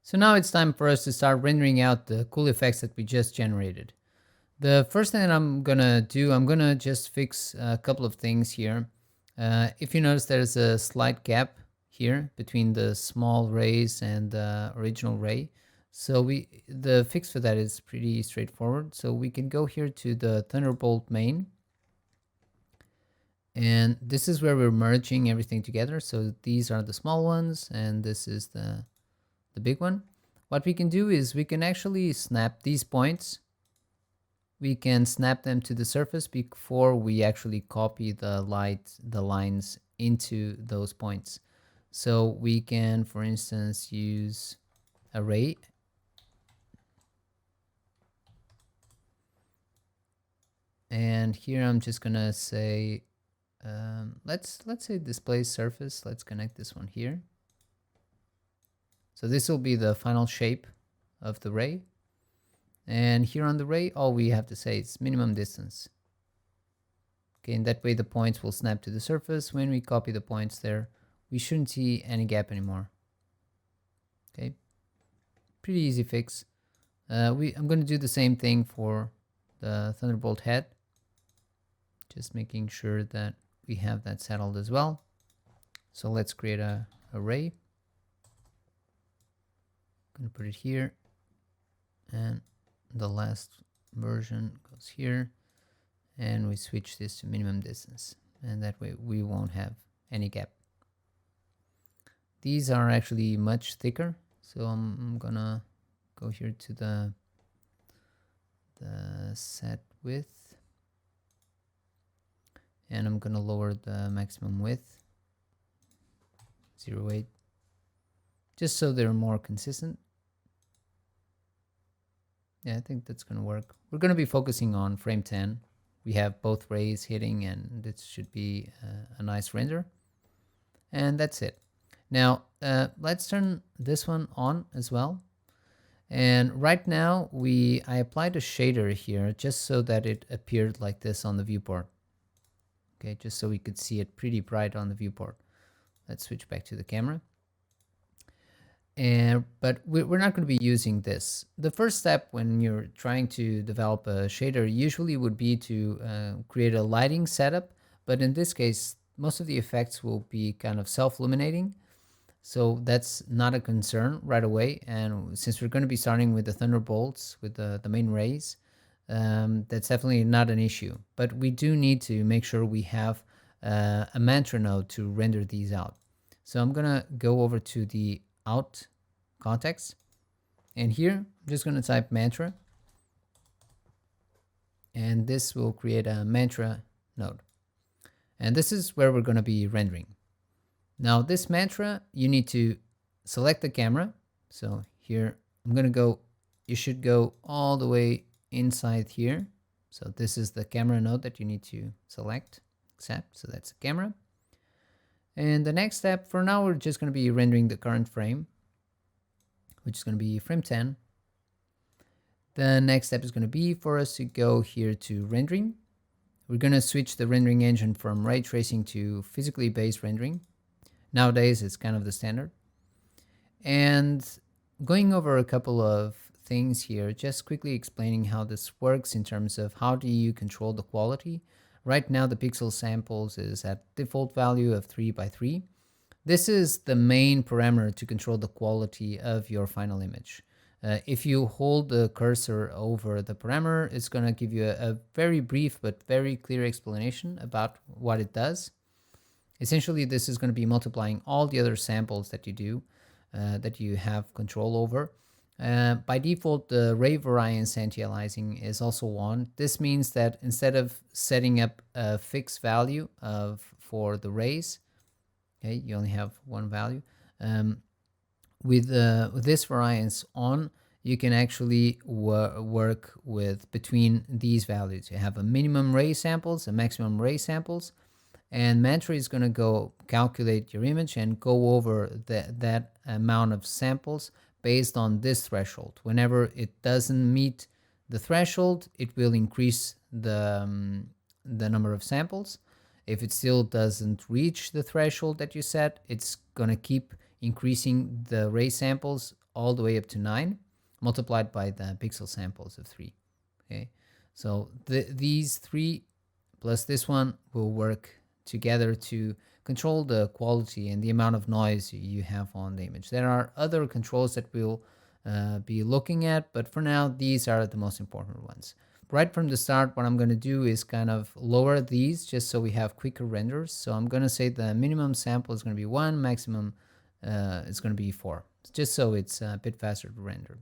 So now it's time for us to start rendering out the cool effects that we just generated. The first thing that I'm gonna do, I'm gonna just fix a couple of things here. If you notice, there's a slight gap here between the small rays and the original ray. So the fix for that is pretty straightforward. So we can go here to the Thunderbolt main, and this is where we're merging everything together. So these are the small ones, and this is the big one. What we can do is we can actually snap these points. We can snap them to the surface before we actually copy the lines into those points. So we can, for instance, use array. And here I'm just gonna say, let's say display surface. Let's connect this one here. So this will be the final shape of the ray. And here on the ray, all we have to say is minimum distance. Okay, and that way the points will snap to the surface. When we copy the points there, we shouldn't see any gap anymore. Okay, pretty easy fix. I'm going to do the same thing for the Thunderbolt head. Just making sure that we have that settled as well. So let's create a array. I'm going to put it here, and the last version goes here, and we switch this to minimum distance, and that way we won't have any gap. These are actually much thicker, so I'm gonna go here to the set width, and I'm gonna lower the maximum width 0.8, just so they're more consistent. Yeah, I think that's gonna work. We're gonna be focusing on frame 10. We have both rays hitting, and this should be a nice render. And that's it. Now, let's turn this one on as well. And right now, I applied a shader here just so that it appeared like this on the viewport. Okay, just so we could see it pretty bright on the viewport. Let's switch back to the camera. But we're not going to be using this. The first step when you're trying to develop a shader usually would be to create a lighting setup. But in this case, most of the effects will be kind of self-illuminating. So that's not a concern right away. And since we're going to be starting with the Thunderbolts, with the main rays, that's definitely not an issue. But we do need to make sure we have a mantra node to render these out. So I'm going to go over to the out context, and here I'm just going to type mantra, and this will create a mantra node, and this is where we're going to be rendering. Now this mantra, you need to select the camera. So here I'm going to go, you should go all the way inside here. So this is the camera node that you need to select, accept. So that's the camera. And the next step, for now, we're just going to be rendering the current frame, which is going to be frame 10. The next step is going to be for us to go here to rendering. We're going to switch the rendering engine from ray tracing to physically based rendering. Nowadays, it's kind of the standard. And going over a couple of things here, just quickly explaining how this works in terms of how do you control the quality. Right now, the pixel samples is at default value of 3 by 3. This is the main parameter to control the quality of your final image. If you hold the cursor over the parameter, it's going to give you a very brief but very clear explanation about what it does. Essentially, this is going to be multiplying all the other samples that you do, that you have control over. By default, the ray variance anti-aliasing is also on. This means that instead of setting up a fixed value for the rays, okay, you only have one value. With this variance on, you can actually work with between these values. You have a minimum ray samples, a maximum ray samples, and Mantra is going to go calculate your image and go over that amount of samples based on this threshold. Whenever it doesn't meet the threshold, it will increase the number of samples. If it still doesn't reach the threshold that you set, it's going to keep increasing the ray samples all the way up to 9 multiplied by the pixel samples of 3. Okay, so these 3 plus this one will work together to control the quality and the amount of noise you have on the image. There are other controls that we'll be looking at, but for now these are the most important ones. Right from the start, what I'm going to do is kind of lower these just so we have quicker renders. So I'm going to say the minimum sample is going to be 1, maximum is going to be 4, just so it's a bit faster to render.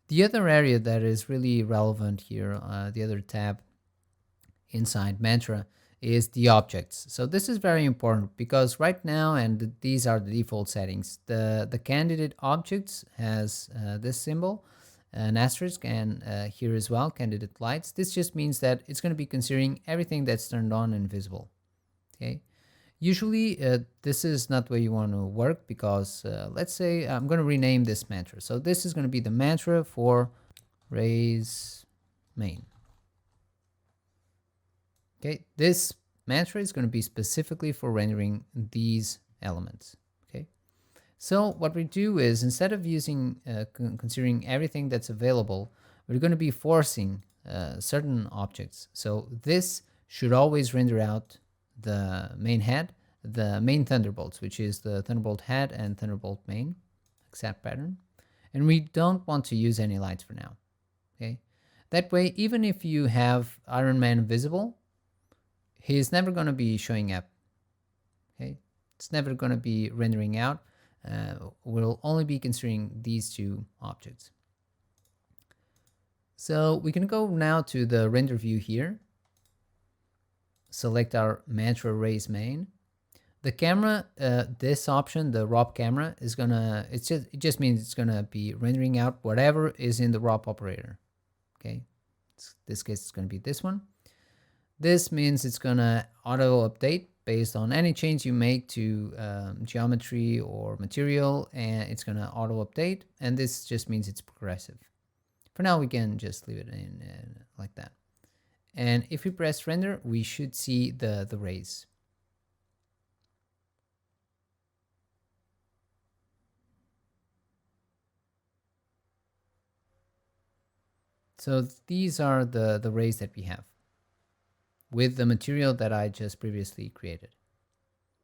The other area that is really relevant here, the other tab inside Mantra, is the objects. So this is very important because right now, and these are the default settings, the candidate objects has this symbol, an asterisk, and here as well, candidate lights. This just means that it's going to be considering everything that's turned on and visible. Okay. Usually this is not where you want to work because let's say I'm going to rename this mantra. So this is going to be the mantra for raise main. Okay, this mantra is going to be specifically for rendering these elements. Okay, so what we do is instead of using considering everything that's available, we're going to be forcing certain objects. So this should always render out the main head, the main thunderbolts, which is the thunderbolt head and thunderbolt main, exact pattern. And we don't want to use any lights for now. Okay, that way, even if you have Iron Man visible, he's never going to be showing up. Okay, it's never going to be rendering out. We'll only be considering these two objects. So we can go now to the render view here. Select our mantra raise main. The camera, this option, the RAW camera, is gonna, it just means it's gonna be rendering out whatever is in the RAW operator. Okay, in this case it's gonna be this one. This means it's gonna auto update based on any change you make to geometry or material, and it's gonna auto update. And this just means it's progressive. For now, we can just leave it in like that. And if we press render, we should see the rays. So these are the rays that we have with the material that I just previously created.